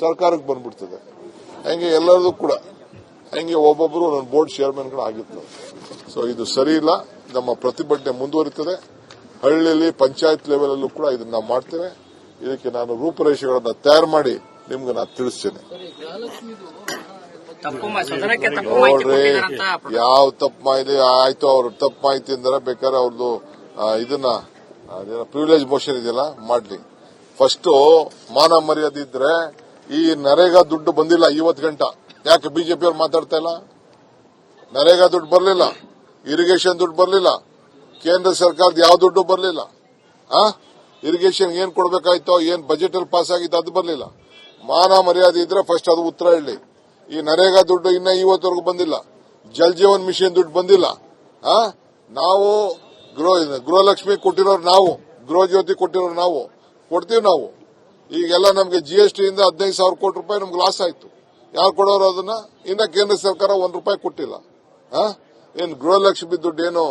ಸರ್ಕಾರಕ್ಕೆ ಬಂದ್ಬಿಡ್ತದೆ. ಹಂಗೆ ಎಲ್ಲರದು ಕೂಡ ಹಂಗೆ ಒಬ್ಬೊಬ್ಬರು ನನ್ನ ಬೋರ್ಡ್ ಚೇರ್ಮನ್ಗಳು ಆಗಿರ್ತದೆ. ಸೊ ಇದು ಸರಿ ಇಲ್ಲ. ನಮ್ಮ ಪ್ರತಿಭಟನೆ ಮುಂದುವರಿತದೆ. ಹಳ್ಳಿಯಲ್ಲಿ ಪಂಚಾಯತ್ ಲೆವೆಲ್ ಅಲ್ಲೂ ಕೂಡ ಇದನ್ನ ನಾವು ಮಾಡ್ತೇವೆ. ಇದಕ್ಕೆ ನಾನು ರೂಪುರೇಷೆಗಳನ್ನ ತಯಾರು ಮಾಡಿ ನಿಮ್ಗೆ ನಾನು ತಿಳಿಸ್ತೇನೆ. ನೋಡ್ರಿ, ಯಾವ ತಪ್ಪು ಮಾಹಿತಿ ಆಯ್ತು, ಅವ್ರ ತಪ್ಪು ಮಾಹಿತಿ ಅಂದ್ರೆ ಬೇಕಾದ್ರೆ ಅವ್ರದ್ದು ಇದನ್ನ ಪ್ರಿವಿಲೇಜ್ ಮೋಷನ್ ಇದೆಯಲ್ಲ ಮಾಡ್ಲಿ. ಫಸ್ಟ್ ಮಾನ ಮರ್ಯಾದೆ ಇದ್ರೆ ಈ ನರೇಗಾ ದುಡ್ಡು ಬಂದಿಲ್ಲ 50 ಗಂಟೆ. ಯಾಕೆ ಬಿಜೆಪಿ ಅವ್ರು ಮಾತಾಡ್ತಾ ಇಲ್ಲ? ನರೇಗಾ ದುಡ್ಡು ಬರಲಿಲ್ಲ, ಇರಿಗೇಷನ್ ದುಡ್ಡು ಬರಲಿಲ್ಲ, ಕೇಂದ್ರ ಸರ್ಕಾರದ ಯಾವ ದುಡ್ಡು ಬರಲಿಲ್ಲ. ಇರಿಗೇಷನ್ ಏನ್ ಕೊಡಬೇಕಾಯ್ತೋ, ಏನ್ ಬಜೆಟ್ ಅಲ್ಲಿ ಪಾಸ್ ಆಗಿತ್ತು ಅದು ಬರಲಿಲ್ಲ. ಮಾನ ಮರ್ಯಾದೆ ಇದ್ರೆ ಫಸ್ಟ್ ಅದು ಉತ್ತರ ಹೇಳಿ. ಈ ನರೇಗಾ ದುಡ್ಡು ಇನ್ನ ಇವತ್ತವರೆಗೂ ಬಂದಿಲ್ಲ. ಜಲ್ ಜೀವನ್ ಮಿಷನ್ ದುಡ್ಡು ಬಂದಿಲ್ಲ. ನಾವು ಗೃಹಲಕ್ಷ್ಮಿ ಕೊಟ್ಟಿರೋರು, ನಾವು ಗೃಹ ಜ್ಯೋತಿ ಕೊಟ್ಟಿರೋರು, ನಾವು ಕೊಡ್ತೀವಿ. ನಾವು ಈಗೆಲ್ಲ ನಮಗೆ ಜಿಎಸ್ಟಿ ಇಂದ 15,000 ಕೋಟಿ ರೂಪಾಯಿ ನಮ್ಗೆ ಲಾಸ್ ಆಯ್ತು. ಯಾರು ಕೊಡೋರು ಅದನ್ನ? ಇನ್ನ ಕೇಂದ್ರ ಸರ್ಕಾರ ₹1 ಕೊಟ್ಟಿಲ್ಲ. ಏನ್ ಗೃಹಲಕ್ಷ್ಮಿ ದುಡ್ಡು ಏನು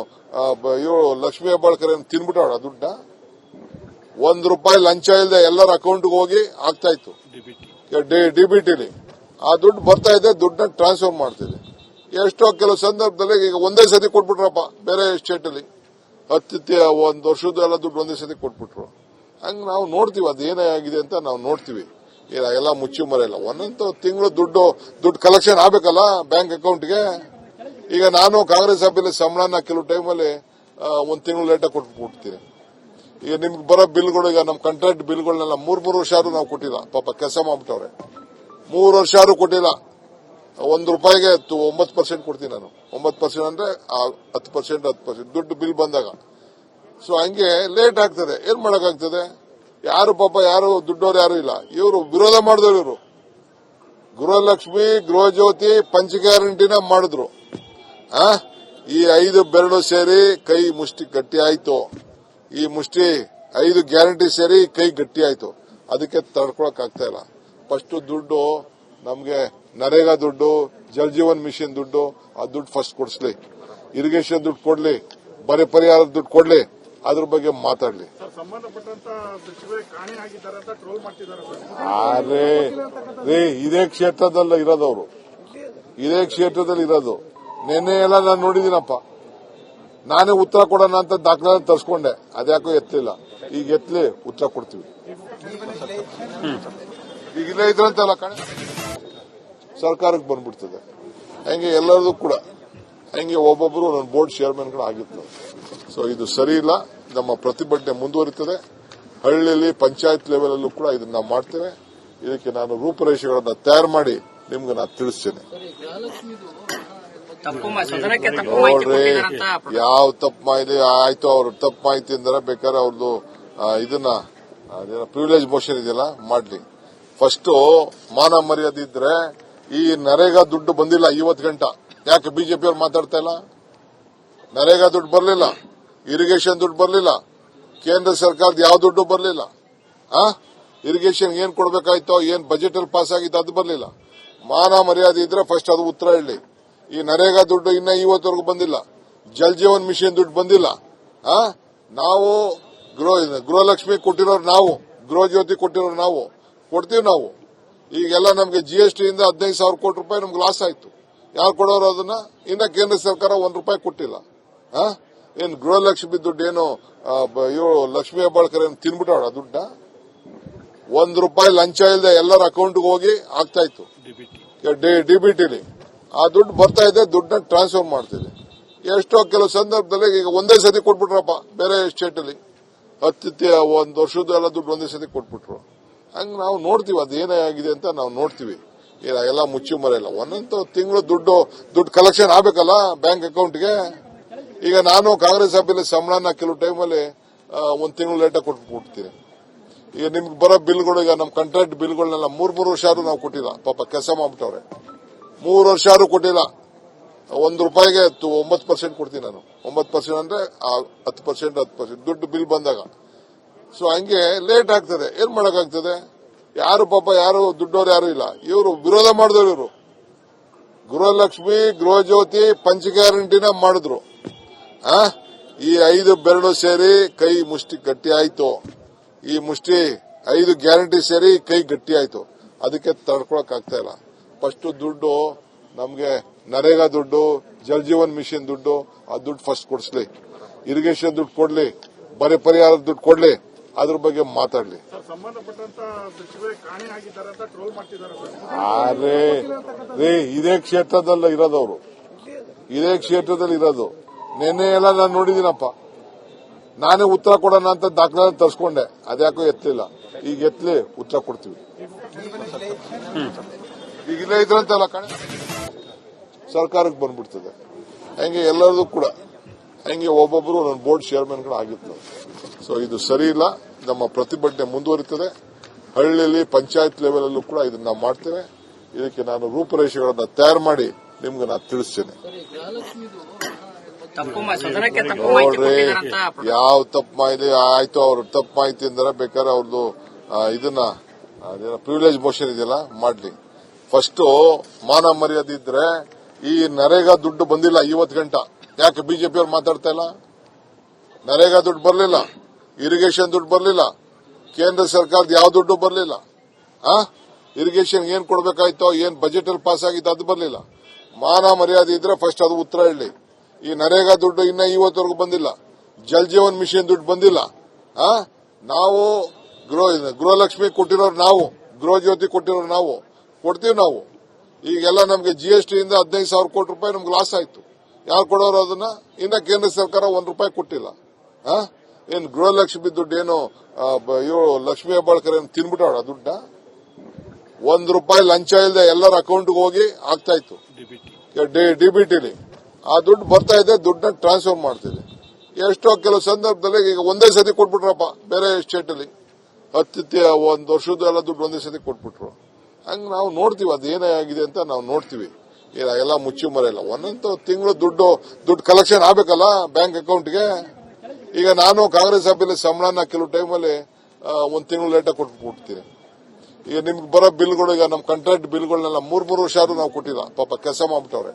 ಲಕ್ಷ್ಮೀ ಹೆಬ್ಬಾಳ್ಕರ್ ಏನು ತಿನ್ಬಿಟ್ಟವಳ ದುಡ್ಡ? ₹1 ಲಂಚ ಇಲ್ಲದೆ ಎಲ್ಲರ ಅಕೌಂಟ್ಗೆ ಹೋಗಿ ಆಗ್ತಾ ಇತ್ತು ಡಿಬಿಟಿಲಿ. ಆ ದುಡ್ಡು ಬರ್ತಾ ಇದೆ, ದುಡ್ಡನ್ನ ಟ್ರಾನ್ಸ್ಫರ್ ಮಾಡ್ತಿದೆ. ಎಷ್ಟೋ ಕೆಲವು ಸಂದರ್ಭದಲ್ಲಿ ಈಗ ಒಂದೇ ಸತಿ ಕೊಟ್ಬಿಟ್ರಪ್ಪ ಬೇರೆ ಸ್ಟೇಟ್ ಅಲ್ಲಿ. 1 ವರ್ಷದ ಎಲ್ಲ ದುಡ್ಡು ಒಂದೇ ಸತಿ ಕೊಟ್ಬಿಟ್ರು. ಹಂಗ ನಾವು ನೋಡ್ತೀವಿ ಅದೇನೇ ಆಗಿದೆ ಅಂತ ನಾವು ನೋಡ್ತೀವಿ. ಎಲ್ಲ ಮುಚ್ಚಿ ಮರೆಯಲ್ಲ. ಒಂದೊಂದು ತಿಂಗಳು ದುಡ್ಡು ಕಲೆಕ್ಷನ್ ಆಗ್ಬೇಕಲ್ಲ ಬ್ಯಾಂಕ್ ಅಕೌಂಟ್ಗೆ. ಈಗ ನಾನು ಕಾಂಗ್ರೆಸ್ ಸಭೆಯಲ್ಲಿ ಸಂಬಳನ ಕೆಲವು ಟೈಮಲ್ಲಿ 1 ತಿಂಗಳು ಲೇಟಾಗಿ ಕೊಟ್ಬಿಡ್ತೀನಿ. ಈಗ ನಿಮ್ಗೆ ಬರೋ ಬಿಲ್ಗಳು, ಈಗ ನಮ್ಮ ಕಾಂಟ್ರಾಕ್ಟ್ ಬಿಲ್ಗಳನ್ನೆಲ್ಲ 3 ವರ್ಷ ಆದ್ರೂ ನಾವು ಕೊಟ್ಟಿಲ್ಲ. ಪಾಪ ಕೆಲಸ ಮಾಡ್ಬಿಟ್ಟವ್ರೆ. 3 ವರ್ಷ ಆದ್ರೂ ಕೊಟ್ಟಿಲ್ಲ. ₹1ಗೆ 9% ಕೊಡ್ತೀನಿ ನಾನು. 9% ಅಂದ್ರೆ 10% ದುಡ್ಡು ಬಿಲ್ ಬಂದಾಗ. ಸೊ ಹಂಗೆ ಲೇಟ್ ಆಗ್ತದೆ. ಏನ್ ಮಾಡಕ್ಕಾಗ್ತದೆ? ಯಾರು ಪಾಪ ಯಾರು ದುಡ್ಡವ್ರು ಯಾರು ಇಲ್ಲ. ಇವರು ವಿರೋಧ ಮಾಡಿದವರು. ಇವರು ಗೃಹಲಕ್ಷ್ಮಿ, ಗೃಹ ಜ್ಯೋತಿ, ಪಂಚ ಗ್ಯಾರಂಟಿನ ಮಾಡಿದ್ರು. ಈ 5 ಬೆರಳು ಸೇರಿ ಕೈ ಮುಷ್ಟಿ ಗಟ್ಟಿ ಆಯ್ತು. ಈ ಮುಷ್ಟಿ 5 ಗ್ಯಾರಂಟಿ ಸೇರಿ ಕೈ ಗಟ್ಟಿ ಆಯ್ತು. ಅದಕ್ಕೆ ತಡ್ಕೊಳಕ್ ಆಗ್ತಾ ಇಲ್ಲ. ಫಸ್ಟ್ ದುಡ್ಡು ನಮ್ಗೆ ನರೇಗಾ ದುಡ್ಡು, ಜಲ್ ಜೀವನ್ ಮಿಷನ್ ದುಡ್ಡು, ಆ ದುಡ್ಡು ಫಸ್ಟ್ ಕೊಡಿಸ್ಲಿ. ಇರಿಗೇಷನ್ ದುಡ್ಡು ಕೊಡ್ಲಿ, ಬರೆ ಪರಿಹಾರದ ದುಡ್ಡು ಕೊಡ್ಲಿ. ಅದ್ರ ಬಗ್ಗೆ ಮಾತಾಡ್ಲಿ. ಇದೇ ಕ್ಷೇತ್ರದಲ್ಲ ಇರೋದವರು, ಇದೇ ಕ್ಷೇತ್ರದಲ್ಲಿ ಇರೋದು. ನಿನ್ನೆ ಎಲ್ಲ ನಾನು ನೋಡಿದೀನಪ್ಪ. ನಾನೇ ಉತ್ತರ ಕೊಡೋಣ ಅಂತ ದಾಖಲೆ ತರಿಸ್ಕೊಂಡೆ. ಅದ್ಯಾಕೋ ಎತ್ತಲಿಲ್ಲ. ಈಗ ಎತ್ತಲಿ, ಉತ್ತರ ಕೊಡ್ತೀವಿ. ಈಗ ಇಲ್ಲೇ ಇದ್ರಂತಲ್ಲ ಕಣೆ, ಸರ್ಕಾರಕ್ಕೆ ಬಂದ್ಬಿಡ್ತದೆ. ಹಂಗೆ ಎಲ್ಲರದು ಕೂಡ ಹಂಗೆ ಒಬ್ಬೊಬ್ಬರು ನನ್ನ ಬೋರ್ಡ್ ಚೇರ್ಮನ್ಗಳು ಆಗಿರ್ತದೆ. ಸೊ ಇದು ಸರಿ ಇಲ್ಲ. ನಮ್ಮ ಪ್ರತಿಭಟನೆ ಮುಂದುವರಿತದೆ. ಹಳ್ಳಿಯಲ್ಲಿ ಪಂಚಾಯತ್ ಲೆವೆಲ್ ಅಲ್ಲೂ ಕೂಡ ಇದನ್ನ ನಾವು ಮಾಡ್ತೇವೆ. ಇದಕ್ಕೆ ನಾನು ರೂಪುರೇಷೆಗಳನ್ನ ತಯಾರು ಮಾಡಿ ನಿಮ್ಗೆ ನಾನು ತಿಳಿಸ್ತೇನೆ. ನೋಡ್ರಿ, ಯಾವ ತಪ್ಪು ಮಾಹಿತಿ ಆಯ್ತು, ಅವ್ರ ತಪ್ಪು ಮಾಹಿತಿ ಅಂದ್ರೆ ಬೇಕಾದ್ರೆ ಅವ್ರದ್ದು ಇದನ್ನ ಪ್ರಿವಿಲೇಜ್ ಮೋಷನ್ ಇದೆಯಲ್ಲ ಮಾಡ್ಲಿ. ಫಸ್ಟ್ ಮಾನ ಮರ್ಯಾದೆ ಇದ್ರೆ ಈ ನರೇಗಾ ದುಡ್ಡು ಬಂದಿಲ್ಲ 50 ಗಂಟೆ. ಯಾಕೆ ಬಿಜೆಪಿ ಅವ್ರು ಮಾತಾಡ್ತಾ ಇಲ್ಲ? ನರೇಗಾ ದುಡ್ಡು ಬರಲಿಲ್ಲ, ಇರಿಗೇಷನ್ ದುಡ್ಡು ಬರಲಿಲ್ಲ, ಕೇಂದ್ರ ಸರ್ಕಾರದ ಯಾವ ದುಡ್ಡು ಬರಲಿಲ್ಲ. ಇರಿಗೇಷನ್ ಏನ್ ಕೊಡಬೇಕಾಯ್ತೋ, ಏನ್ ಬಜೆಟ್ ಅಲ್ಲಿ ಪಾಸ್ ಆಗಿತ್ತು ಅದು ಬರಲಿಲ್ಲ. ಮಾನ ಮರ್ಯಾದೆ ಇದ್ರೆ ಫಸ್ಟ್ ಅದು ಉತ್ತರ ಹೇಳಿ. ಈ ನರೇಗಾ ದುಡ್ಡು ಇನ್ನ ಇವತ್ತವರೆಗೂ ಬಂದಿಲ್ಲ. ಜಲ್ ಜೀವನ್ ಮಿಷನ್ ದುಡ್ಡು ಬಂದಿಲ್ಲ. ನಾವು ಗೃಹಲಕ್ಷ್ಮಿ ಕೊಟ್ಟಿರೋರು, ನಾವು ಗೃಹ ಜ್ಯೋತಿ ಕೊಟ್ಟಿರೋರು, ನಾವು ಕೊಡ್ತೀವಿ. ನಾವು ಈಗೆಲ್ಲ ನಮಗೆ ಜಿಎಸ್ಟಿ ಇಂದ 15,000 ಕೋಟಿ ರೂಪಾಯಿ ನಮ್ಗೆ ಲಾಸ್ ಆಯ್ತು. ಯಾರು ಕೊಡೋರು ಅದನ್ನ? ಇನ್ನ ಕೇಂದ್ರ ಸರ್ಕಾರ ₹1 ಕೊಟ್ಟಿಲ್ಲ. ಏನ್ ಗೃಹಲಕ್ಷ್ಮಿ ದುಡ್ಡು ಏನು ಲಕ್ಷ್ಮೀ ಹೆಬ್ಬಾಳ್ಕರ್ ಏನು ತಿನ್ಬಿಟ್ಟವಳ ದುಡ್ಡ? ₹1 ಲಂಚ ಇಲ್ಲದೆ ಎಲ್ಲರ ಅಕೌಂಟ್ಗೆ ಹೋಗಿ ಆಗ್ತಾ ಇತ್ತು ಡಿಬಿಟಿಲಿ. ಆ ದುಡ್ಡು ಬರ್ತಾ ಇದೆ, ದುಡ್ಡನ್ನ ಟ್ರಾನ್ಸ್ಫರ್ ಮಾಡ್ತಿದೆ. ಎಷ್ಟೋ ಕೆಲವು ಸಂದರ್ಭದಲ್ಲಿ ಈಗ ಒಂದೇ ಸತಿ ಕೊಟ್ಬಿಟ್ರಪ್ಪ ಬೇರೆ ಸ್ಟೇಟ್ ಅಲ್ಲಿ. 1 ವರ್ಷದ ಎಲ್ಲ ದುಡ್ಡು ಒಂದೇ ಸತಿ ಕೊಟ್ಬಿಟ್ರು. ಹಂಗ ನಾವು ನೋಡ್ತೀವಿ ಅದೇನೇ ಆಗಿದೆ ಅಂತ ನಾವು ನೋಡ್ತೀವಿ. ಎಲ್ಲ ಮುಚ್ಚಿ ಮರೆಯಲ್ಲ. ಒಂದೊಂದು ತಿಂಗಳು ದುಡ್ಡು ಕಲೆಕ್ಷನ್ ಆಗ್ಬೇಕಲ್ಲ ಬ್ಯಾಂಕ್ ಅಕೌಂಟ್ಗೆ. ಈಗ ನಾನು ಕಾಂಗ್ರೆಸ್ ಸಭೆಯಲ್ಲಿ ಸಂಬಳನ ಕೆಲವು ಟೈಮಲ್ಲಿ 1 ತಿಂಗಳು ಲೇಟಾಗಿ ಕೊಟ್ಬಿಡ್ತೀನಿ. ಈಗ ನಿಮ್ಗೆ ಬರೋ ಬಿಲ್ಗಳು, ಈಗ ನಮ್ಮ ಕಾಂಟ್ರಾಕ್ಟ್ ಬಿಲ್ಗಳನ್ನೆಲ್ಲ 3 ವರ್ಷ ಆದ್ರೂ ನಾವು ಕೊಟ್ಟಿಲ್ಲ. ಪಾಪ ಕೆಲಸ ಮಾಡ್ಬಿಟ್ಟವ್ರೆ. 3 ವರ್ಷ ಆದ್ರೂ ಕೊಟ್ಟಿಲ್ಲ. ₹1ಗೆ 9% ಕೊಡ್ತೀನಿ ನಾನು. 9% ಅಂದ್ರೆ 10% ದುಡ್ಡು ಬಿಲ್ ಬಂದಾಗ. ಸೊ ಹಂಗೆ ಲೇಟ್ ಆಗ್ತದೆ. ಏನ್ ಮಾಡಕ್ಕಾಗ್ತದೆ? ಯಾರು ಪಾಪ ಯಾರು ದುಡ್ಡವ್ರು ಯಾರು ಇಲ್ಲ. ಇವರು ವಿರೋಧ ಮಾಡಿದವರು. ಇವರು ಗೃಹಲಕ್ಷ್ಮಿ, ಗೃಹ ಜ್ಯೋತಿ, ಪಂಚ ಗ್ಯಾರಂಟಿನ ಮಾಡಿದ್ರು. ಈ 5 ಬೆರಳು ಸೇರಿ ಕೈ ಮುಷ್ಟಿ ಗಟ್ಟಿ ಆಯ್ತು. ಈ ಮುಷ್ಟಿ 5 ಗ್ಯಾರಂಟಿ ಸೇರಿ ಕೈ ಗಟ್ಟಿ ಆಯ್ತು. ಅದಕ್ಕೆ ತಡ್ಕೊಳಕ್ ಆಗ್ತಾ ಇಲ್ಲ. ಫಸ್ಟ್ ದುಡ್ಡು ನಮ್ಗೆ ನರೇಗಾ ದುಡ್ಡು, ಜಲ್ ಜೀವನ್ ಮಿಷನ್ ದುಡ್ಡು, ಆ ದುಡ್ಡು ಫಸ್ಟ್ ಕೊಡಿಸ್ಲಿ. ಇರಿಗೇಷನ್ ದುಡ್ಡು ಕೊಡ್ಲಿ, ಬರ ಪರಿಹಾರದ ದುಡ್ಡು ಕೊಡ್ಲಿ, ಅದ್ರ ಬಗ್ಗೆ ಮಾತಾಡ್ಲಿ. ಸಂಬಂಧಪಟ್ಟಂತ ಸಚಿವರೇ ಕಾಣೆ ಆಗಿದ್ದಾರೆ ಅಂತ ಟ್ರೋಲ್ ಮಾಡ್ತಿದ್ದಾರೆ. ಇದೇ ಕ್ಷೇತ್ರದಲ್ಲಿ ಇರೋದವರು, ಇದೇ ಕ್ಷೇತ್ರದಲ್ಲಿ ಇರೋದು. ನಿನ್ನೆ ಎಲ್ಲ ನಾನು ನೋಡಿದ್ದೀನಪ್ಪ. ನಾನೇ ಉತ್ತರ ಕೊಡೋಣ ಅಂತ ದಾಖಲೆ ತರಿಸ್ಕೊಂಡೆ, ಅದ್ಯಾಕೋ ಎತ್ತಲಿಲ್ಲ. ಈಗ ಎತ್ತಲಿ, ಉತ್ತರ ಕೊಡ್ತೀವಿ. ಈಗ ಇಲ್ಲೇ ಇದ್ರಂತಲ್ಲ ಕಣೆ, ಸರ್ಕಾರಕ್ಕೆ ಬಂದ್ಬಿಡ್ತದೆ. ಹಂಗೆ ಎಲ್ಲರದು ಕೂಡ ಹಂಗೆ ಒಬ್ಬೊಬ್ಬರು ನನ್ನ ಬೋರ್ಡ್ ಚೇರ್ಮನ್ಗಳು ಆಗಿತ್ತು. ಸೊ ಇದು ಸರಿ ಇಲ್ಲ. ನಮ್ಮ ಪ್ರತಿಭಟನೆ ಮುಂದುವರಿತದೆ. ಹಳ್ಳಿಯಲ್ಲಿ ಪಂಚಾಯತ್ ಲೆವೆಲ್ ಅಲ್ಲೂ ಕೂಡ ಇದನ್ನ ನಾವು ಮಾಡ್ತೇವೆ. ಇದಕ್ಕೆ ನಾನು ರೂಪುರೇಷೆಗಳನ್ನ ತಯಾರು ಮಾಡಿ ನಿಮ್ಗೆ ನಾನು ತಿಳಿಸ್ತೇನೆ. ನೋಡ್ರಿ, ಯಾವ ತಪ್ಪು ಮಾಹಿತಿ ಆಯ್ತು, ಅವ್ರ ತಪ್ಪು ಮಾಹಿತಿ ಅಂದ್ರೆ ಬೇಕಾದ್ರೆ ಅವ್ರದ್ದು ಇದನ್ನ ಪ್ರಿವಿಲೇಜ್ ಮೋಷನ್ ಇದೆಯಲ್ಲ ಮಾಡ್ಲಿ. ಫಸ್ಟ್ ಮಾನ ಮರ್ಯಾದೆ ಇದ್ರೆ ಈ ನರೇಗಾ ದುಡ್ಡು ಬಂದಿಲ್ಲ 50 ಗಂಟೆ. ಯಾಕೆ ಬಿಜೆಪಿ ಅವ್ರು ಮಾತಾಡ್ತಾ ಇಲ್ಲ? ನರೇಗಾ ದುಡ್ಡು ಬರಲಿಲ್ಲ, ಇರಿಗೇಷನ್ ದುಡ್ಡು ಬರಲಿಲ್ಲ, ಕೇಂದ್ರ ಸರ್ಕಾರದ ಯಾವ ದುಡ್ಡು ಬರಲಿಲ್ಲ. ಇರಿಗೇಷನ್ ಏನ್ ಕೊಡಬೇಕಾಯ್ತೋ, ಏನ್ ಬಜೆಟ್ ಅಲ್ಲಿ ಪಾಸ್ ಆಗಿತ್ತು ಅದು ಬರಲಿಲ್ಲ. ಮಾನ ಮರ್ಯಾದೆ ಇದ್ರೆ ಫಸ್ಟ್ ಅದು ಉತ್ತರ ಹೇಳಿ. ಈ ನರೇಗಾ ದುಡ್ಡು ಇನ್ನ ಇವತ್ತವರೆಗೂ ಬಂದಿಲ್ಲ. ಜಲ್ ಜೀವನ್ ಮಿಷನ್ ದುಡ್ಡು ಬಂದಿಲ್ಲ. ನಾವು ಗೃಹಲಕ್ಷ್ಮಿ ಕೊಟ್ಟಿರೋರು, ನಾವು ಗೃಹ ಜ್ಯೋತಿ ಕೊಟ್ಟಿರೋರು, ನಾವು ಕೊಡ್ತೀವಿ. ನಾವು ಈಗೆಲ್ಲ ನಮಗೆ GST ಇಂದ 15,000 ಕೋಟಿ ರೂಪಾಯಿ ನಮ್ಗೆ ಲಾಸ್ ಆಯ್ತು. ಯಾರು ಕೊಡೋರು ಅದನ್ನ? ಇನ್ನ ಕೇಂದ್ರ ಸರ್ಕಾರ ₹1 ಕೊಟ್ಟಿಲ್ಲ. ಏನ್ ಗೃಹಲಕ್ಷ್ಮಿ ದುಡ್ಡು ಏನು ಇವರು ಲಕ್ಷ್ಮೀ ಹೆಬ್ಬಾಳ್ಕರ್ ಏನು ತಿನ್ಬಿಟ್ಟವಳ ದುಡ್ಡ? ₹1 ಲಂಚ ಇಲ್ಲದೆ ಎಲ್ಲರ ಅಕೌಂಟ್ಗೆ ಹೋಗಿ ಆಗ್ತಾ ಇತ್ತು DBTಲಿ. ಆ ದುಡ್ಡು ಬರ್ತಾ ಇದೆ, ದುಡ್ಡನ್ನ ಟ್ರಾನ್ಸ್ಫರ್ ಮಾಡ್ತೀವಿ. ಎಷ್ಟೋ ಕೆಲವು ಸಂದರ್ಭದಲ್ಲಿ ಈಗ ಒಂದೇ ಸತಿ ಕೊಟ್ಬಿಟ್ರಪ್ಪ. ಬೇರೆ ಸ್ಟೇಟ್ ಅಲ್ಲಿ 1 ವರ್ಷದ ಎಲ್ಲ ದುಡ್ಡು ಒಂದೇ ಸತಿ ಕೊಟ್ಬಿಟ್ರು. ಹಂಗ ನಾವು ನೋಡ್ತೀವಿ ಅದೇನೇ ಆಗಿದೆ ಅಂತ ನಾವು ನೋಡ್ತೀವಿ. ಎಲ್ಲ ಮುಚ್ಚಿ ಮರೆಯಲ್ಲ. ಒಂದೊಂದು ತಿಂಗಳು ದುಡ್ಡು ಕಲೆಕ್ಷನ್ ಆಗ್ಬೇಕಲ್ಲ ಬ್ಯಾಂಕ್ ಅಕೌಂಟ್ಗೆ. ಈಗ ನಾನು ಕಾಂಗ್ರೆಸ್ ಸಭೆಯಲ್ಲಿ ಸಂಬಳನ ಕೆಲವು ಟೈಮಲ್ಲಿ 1 ತಿಂಗಳು ಲೇಟಾಗಿ ಕೊಟ್ಬಿಡ್ತೀನಿ. ಈಗ ನಿಮ್ಗೆ ಬರೋ ಬಿಲ್ಗಳು, ಈಗ ನಮ್ಮ ಕಾಂಟ್ರಾಕ್ಟ್ ಬಿಲ್ಗಳನ್ನೆಲ್ಲ 3 ವರ್ಷ ಆದ್ರೂ ನಾವು ಕೊಟ್ಟಿಲ್ಲ. ಪಾಪ ಕೆಲಸ ಮಾಡ್ಬಿಟ್ಟವ್ರೆ.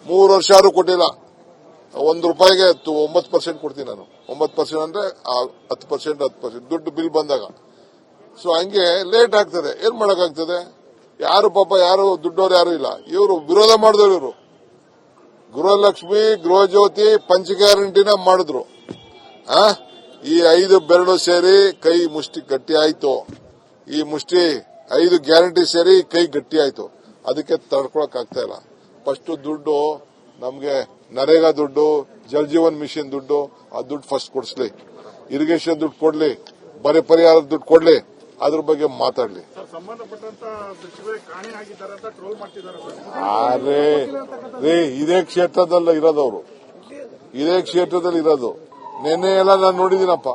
3 ವರ್ಷ ಆದ್ರೂ ಕೊಟ್ಟಿಲ್ಲ. ₹1ಗೆ 9% ಕೊಡ್ತೀನಿ ನಾನು. 9% ಅಂದ್ರೆ 10% ದುಡ್ಡು ಬಿಲ್ ಬಂದಾಗ. ಸೊ ಹಂಗೆ ಲೇಟ್ ಆಗ್ತದೆ. ಏನ್ ಮಾಡಕ್ಕಾಗ್ತದೆ? ಯಾರು ಪಾಪ ಯಾರು ದುಡ್ಡೋರು ಯಾರು ಇಲ್ಲ. ಇವರು ವಿರೋಧ ಮಾಡಿದವರು. ಇವರು ಗೃಹಲಕ್ಷ್ಮಿ, ಗೃಹ ಜ್ಯೋತಿ, ಪಂಚ ಗ್ಯಾರಂಟಿನ ಮಾಡಿದ್ರು. ಈ 5 ಬೆರಳು ಸೇರಿ ಕೈ ಮುಷ್ಟಿ ಗಟ್ಟಿ ಆಯ್ತು. ಈ ಮುಷ್ಟಿ 5 ಗ್ಯಾರಂಟಿ ಸೇರಿ ಕೈ ಗಟ್ಟಿ ಆಯ್ತು. ಅದಕ್ಕೆ ತಡ್ಕೊಳಕ್ ಆಗ್ತಾ ಇಲ್ಲ. ಫಸ್ಟ್ ದುಡ್ಡು ನಮ್ಗೆ ನರೇಗಾ ದುಡ್ಡು, ಜಲ್ ಜೀವನ್ ಮಿಷನ್ ದುಡ್ಡು, ಆ ದುಡ್ಡು ಫಸ್ಟ್ ಕೊಡಿಸ್ಲಿ. ಇರಿಗೇಷನ್ ದುಡ್ಡು ಕೊಡ್ಲಿ, ಬರ ಪರಿಹಾರದ ದುಡ್ಡು ಕೊಡ್ಲಿ, ಅದ್ರ ಬಗ್ಗೆ ಮಾತಾಡ್ಲಿ. ಸಂಬಂಧಪಟ್ಟಂತ ಸಚಿವರೇ ಕಾಣೆ ಆಗಿದ್ದಾರೆ ಅಂತ ಟ್ರೋಲ್ ಮಾಡ್ತಿದ್ದಾರೆ. ಇದೇ ಕ್ಷೇತ್ರದಲ್ಲಿ ಇರೋದವರು, ಇದೇ ಕ್ಷೇತ್ರದಲ್ಲಿ ಇರೋದು. ನಿನ್ನೆ ಎಲ್ಲ ನಾನು ನೋಡಿದ್ದೀನಪ್ಪ.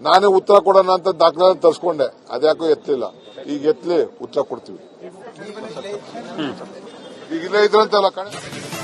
ನಾನೇ ಉತ್ತರ ಕೊಡೋಣ ಅಂತ ದಾಖಲೆ ತರಿಸ್ಕೊಂಡೆ, ಅದ್ಯಾಕೋ ಎತ್ತಲಿಲ್ಲ. ಈಗ ಎತ್ತಲಿ, ಉತ್ತರ ಕೊಡ್ತೀವಿ. ಈಗ ಇಲ್ಲೇ ಇದ್ರಂತಲ್ಲ ಕಣೆ.